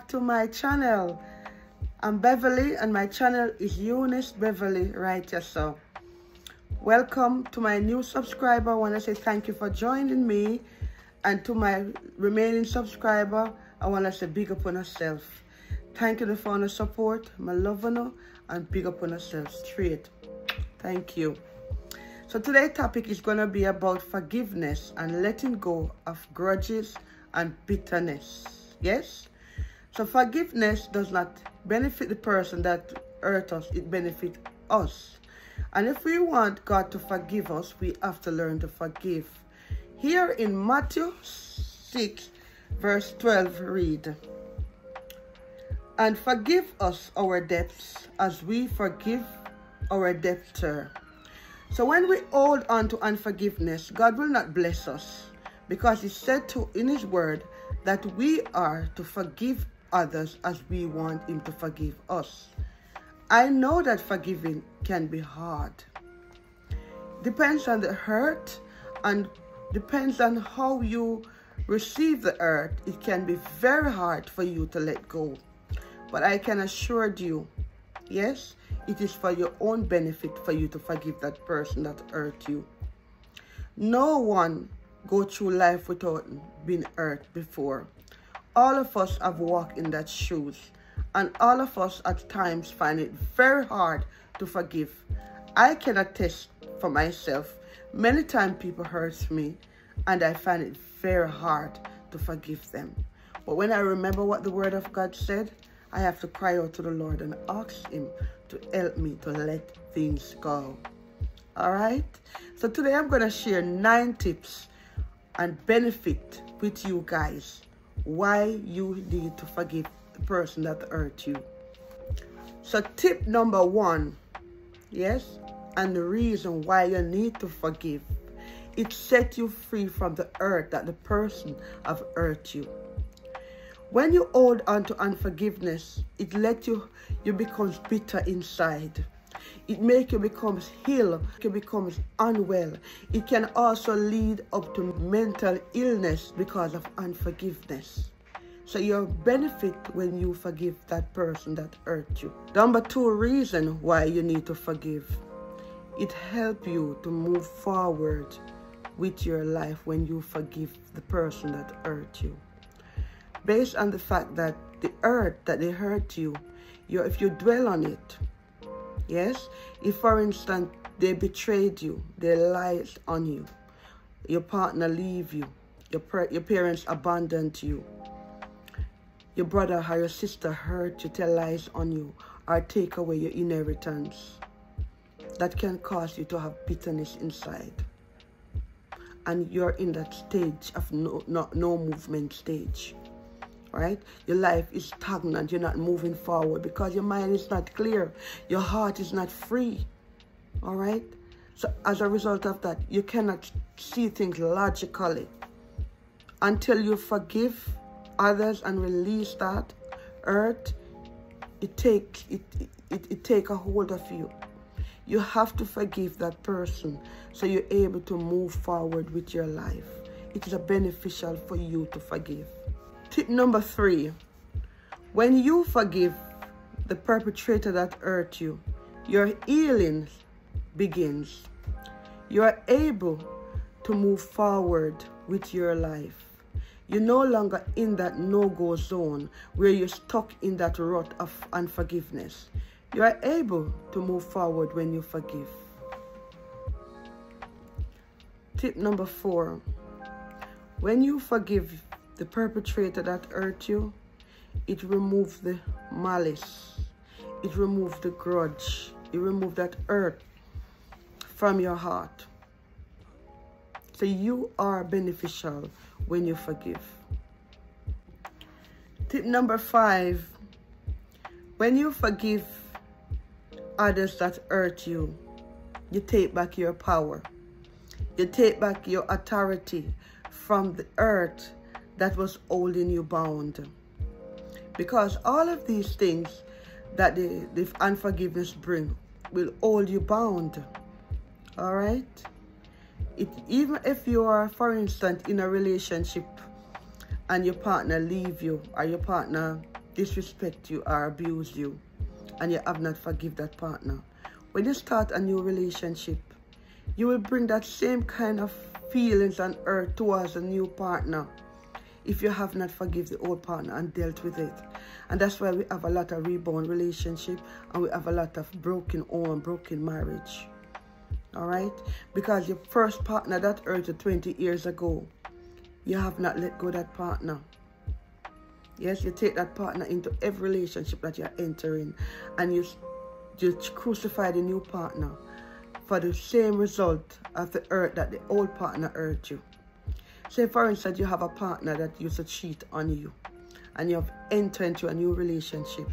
back to my channel. I'm Beverly and my channel is Eunice Beverly Righteous. So welcome to my new subscriber. I want to say thank you for joining me, and to my remaining subscriber, I want to say big up on yourself. Thank you for the support, my love on you, and big up on yourself straight. Thank you. So today's topic is going to be about forgiveness and letting go of grudges and bitterness. Yes? So forgiveness does not benefit the person that hurt us, it benefits us. And if we want God to forgive us, we have to learn to forgive. Here in Matthew 6, verse 12, read, "And forgive us our debts as we forgive our debtor." So when we hold on to unforgiveness, God will not bless us, because He said in His word that we are to forgive others as we want Him to forgive us. I know that forgiving can be hard. Depends on the hurt and depends on how you receive the hurt. It can be very hard for you to let go. But I can assure you, yes, it is for your own benefit for you to forgive that person that hurt you. No one go through life without being hurt before. All of us have walked in that shoes, and all of us at times find it very hard to forgive. I can attest for myself, many times people hurt me, and I find it very hard to forgive them. But when I remember what the word of God said, I have to cry out to the Lord and ask Him to help me to let things go. All right? So today I'm going to share 9 tips and benefit with you guys why you need to forgive the person that hurt you. So tip number 1, yes, and the reason why you need to forgive, it sets you free from the hurt that the person have hurt you. When you hold on to unforgiveness, it lets you become bitter inside. It makes you become ill, you become unwell. It can also lead up to mental illness because of unforgiveness. So you benefit when you forgive that person that hurt you. Number 2 reason why you need to forgive. It helps you to move forward with your life when you forgive the person that hurt you. Based on the fact that the hurt that they hurt you, if you dwell on it, yes, if for instance they betrayed you, they lied on you, your partner leave you, your parents abandoned you, your brother or your sister hurt you, tell lies on you, or take away your inheritance, that can cause you to have bitterness inside. And you're in that stage of no movement stage. Right? Your life is stagnant. You're not moving forward because your mind is not clear. Your heart is not free. All right? So as a result of that, you cannot see things logically. Until you forgive others and release that hurt, it take a hold of you. You have to forgive that person so you're able to move forward with your life. It is beneficial for you to forgive. Tip number 3, when you forgive the perpetrator that hurt you, your healing begins. You are able to move forward with your life. You're no longer in that no-go zone where you're stuck in that rut of unforgiveness. You are able to move forward when you forgive. Tip number 4, when you forgive the perpetrator that hurt you, it removes the malice, it removes the grudge, it removes that hurt from your heart. So you are beneficial when you forgive. Tip number 5, when you forgive others that hurt you, you take back your power. You take back your authority from the hurt that was holding you bound. Because all of these things that the unforgiveness bring will hold you bound. All right? Even if you are, for instance, in a relationship and your partner leave you, or your partner disrespect you or abuse you, and you have not forgive that partner. When you start a new relationship, you will bring that same kind of feelings and hurt towards a new partner if you have not forgive the old partner and dealt with it. And that's why we have a lot of rebound relationship, and we have a lot of broken home, broken marriage. All right? Because your first partner that hurt you 20 years ago, you have not let go of that partner. Yes, you take that partner into every relationship that you're entering, and you crucify the new partner for the same result of the hurt that the old partner hurt you. Say, for instance, you have a partner that used to cheat on you, and you have entered into a new relationship.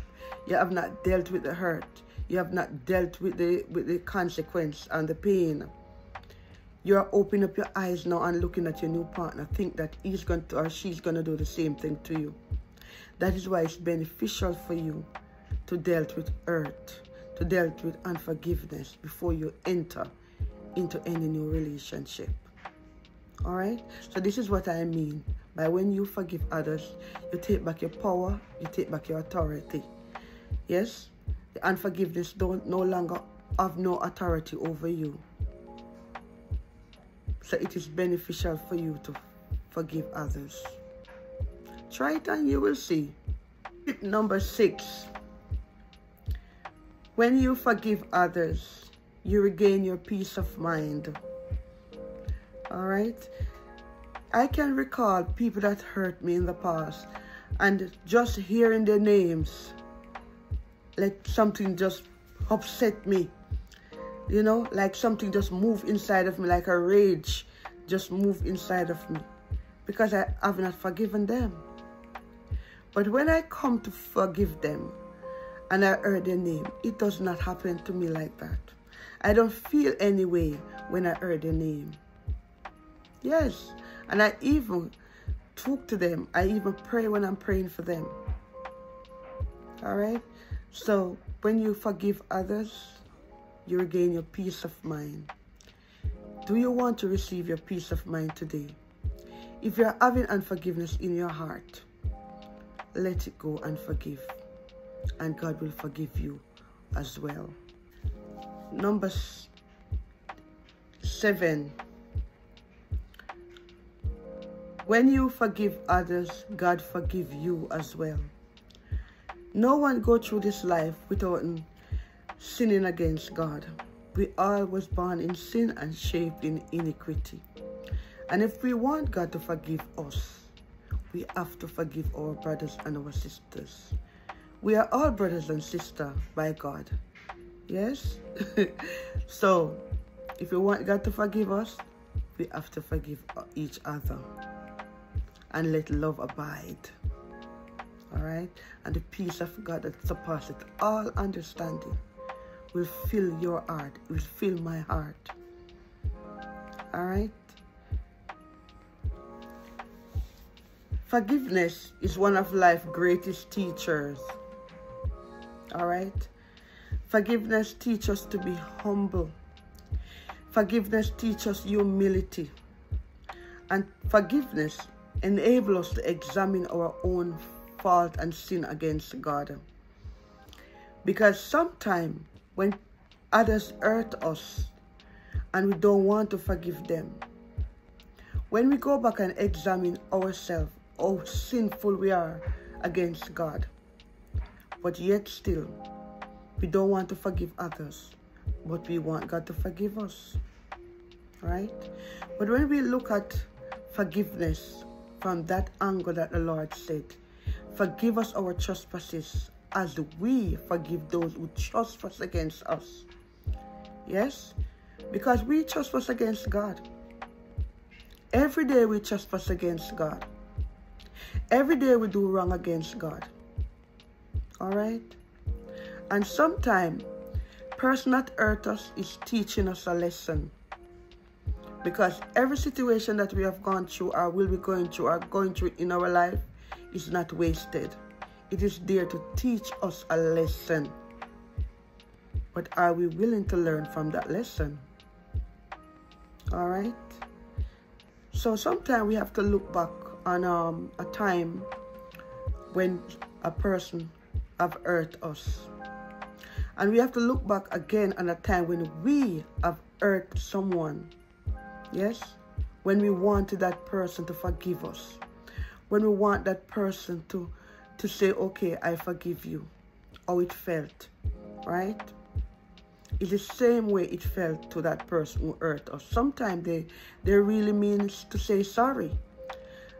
You have not dealt with the hurt. You have not dealt with the consequence and the pain. You are opening up your eyes now and looking at your new partner, think that he's going to or she's going to do the same thing to you. That is why it's beneficial for you to deal with hurt, to deal with unforgiveness before you enter into any new relationship. All right? So this is what I mean by when you forgive others, you take back your power, you take back your authority. Yes? The unforgiveness don't no longer have no authority over you. So it is beneficial for you to forgive others. Try it and you will see. Tip number 6. When you forgive others, you regain your peace of mind. All right? I can recall people that hurt me in the past, and just hearing their names, like something just upset me. You know, like something just moved inside of me, like a rage just moved inside of me, because I have not forgiven them. But when I come to forgive them and I heard their name, it does not happen to me like that. I don't feel any way when I heard their name. Yes, and I even talk to them. I even pray when I'm praying for them. All right? So when you forgive others, you regain your peace of mind. Do you want to receive your peace of mind today? If you're having unforgiveness in your heart, let it go and forgive. And God will forgive you as well. Number 7. When you forgive others, God forgive you as well. No one go through this life without sinning against God. We all was born in sin and shaped in iniquity. And if we want God to forgive us, we have to forgive our brothers and our sisters. We are all brothers and sisters by God. Yes? So, if we want God to forgive us, we have to forgive each other. And let love abide. All right? And the peace of God that surpasses all understanding will fill your heart, will fill my heart. All right? Forgiveness is one of life's greatest teachers. All right? Forgiveness teaches us to be humble. Forgiveness teaches us humility. And forgiveness enables us to examine our own fault and sin against God. Because sometimes when others hurt us and we don't want to forgive them, when we go back and examine ourselves, how sinful we are against God, but yet still we don't want to forgive others, but we want God to forgive us, right? But when we look at forgiveness from that angle that the Lord said, forgive us our trespasses as we forgive those who trespass against us. Yes? Because we trespass against God. Every day we trespass against God. Every day we do wrong against God. All right? And sometimes, person that hurt us is teaching us a lesson. Because every situation that we have gone through or will be going through or going through in our life is not wasted. It is there to teach us a lesson. But are we willing to learn from that lesson? All right? So sometimes we have to look back on a time when a person have hurt us. And we have to look back again on a time when we have hurt someone. Yes? When we wanted that person to forgive us. When we want that person to say, okay, I forgive you. How it felt. Right? It's the same way it felt to that person who hurt us. Sometimes they really means to say sorry.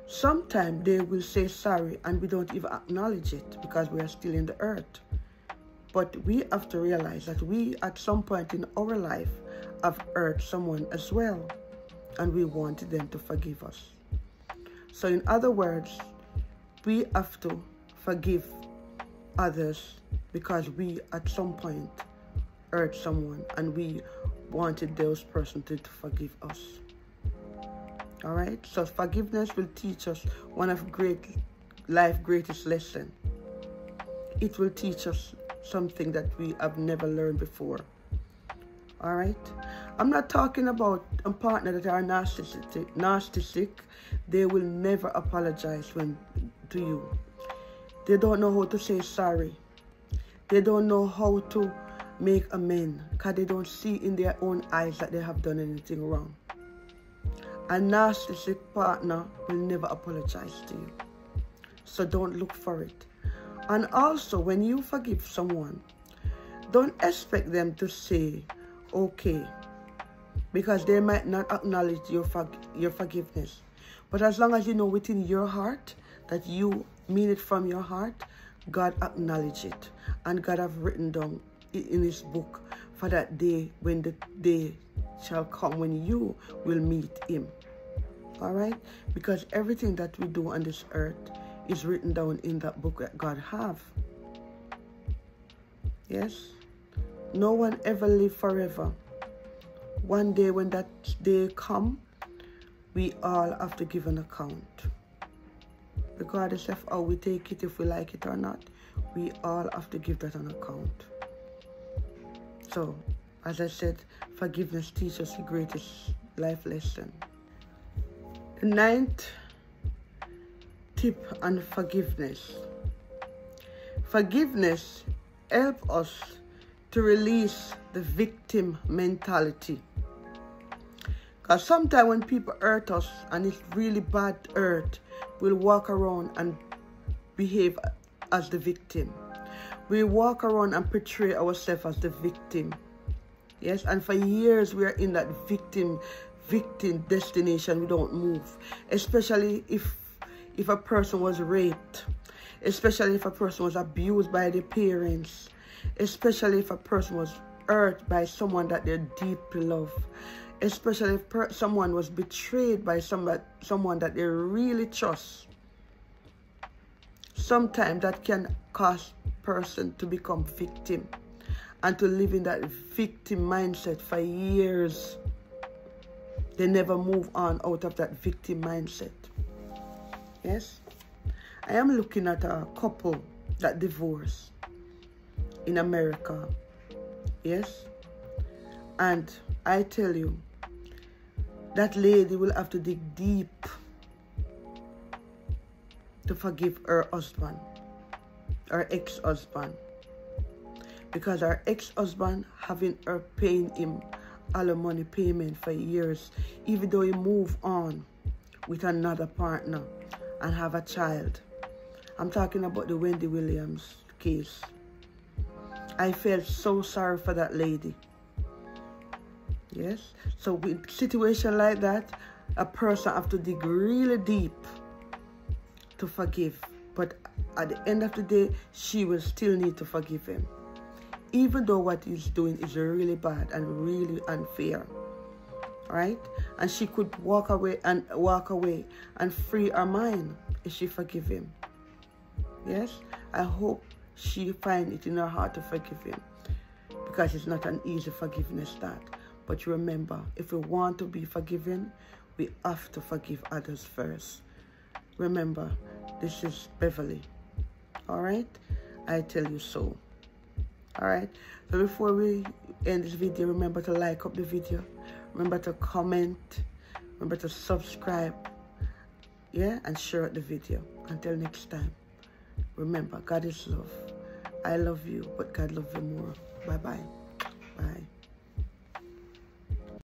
Sometimes they will say sorry and we don't even acknowledge it because we are still in the hurt. But we have to realize that we, at some point in our life, have hurt someone as well. And we wanted them to forgive us. So in other words, we have to forgive others because we, at some point, hurt someone and we wanted those persons to forgive us. All right? So forgiveness will teach us one of life's greatest lessons. It will teach us something that we have never learned before. All right? I'm not talking about a partner that are narcissistic. They will never apologize to you. They don't know how to say sorry. They don't know how to make amends because they don't see in their own eyes that they have done anything wrong. A narcissistic partner will never apologize to you. So don't look for it. And also, when you forgive someone, don't expect them to say, okay, because they might not acknowledge your forgiveness. But as long as you know within your heart that you mean it from your heart, God acknowledge it. And God have written down in his book for that day when the day shall come when you will meet him. All right? Because everything that we do on this earth is written down in that book that God have. Yes? No one ever live forever. One day when that day come, we all have to give an account. Regardless of how we take it, if we like it or not, we all have to give that an account. So, as I said, forgiveness teaches us the greatest life lesson. The 9th tip on forgiveness. Forgiveness helps us to release the victim mentality. Because sometimes when people hurt us, and it's really bad hurt, we'll walk around and behave as the victim. We walk around and portray ourselves as the victim. Yes, and for years we are in that victim destination. We don't move. Especially if a person was raped. Especially if a person was abused by their parents. Especially if a person was hurt by someone that they deeply love. Especially if someone was betrayed by someone that they really trust. Sometimes that can cause a person to become victim and to live in that victim mindset for years. They never move on out of that victim mindset. Yes? I am looking at a couple that divorced in America. Yes? And I tell you, that lady will have to dig deep to forgive her husband, her ex-husband. Because her ex-husband having her paying him alimony payment for years, even though he moved on with another partner and have a child. I'm talking about the Wendy Williams case. I felt so sorry for that lady. Yes? So with situation like that, a person have to dig really deep to forgive. But at the end of the day, she will still need to forgive him. Even though what he's doing is really bad and really unfair. Right? And she could walk away and free her mind if she forgive him. Yes? I hope she find it in her heart to forgive him. Because it's not an easy forgiveness that. But remember, if we want to be forgiven, we have to forgive others first. Remember, this is Beverly. Alright? I tell you so. Alright? So before we end this video, remember to like up the video. Remember to comment. Remember to subscribe. Yeah? And share the video. Until next time. Remember, God is love. I love you, but God loves you more. Bye-bye. Bye.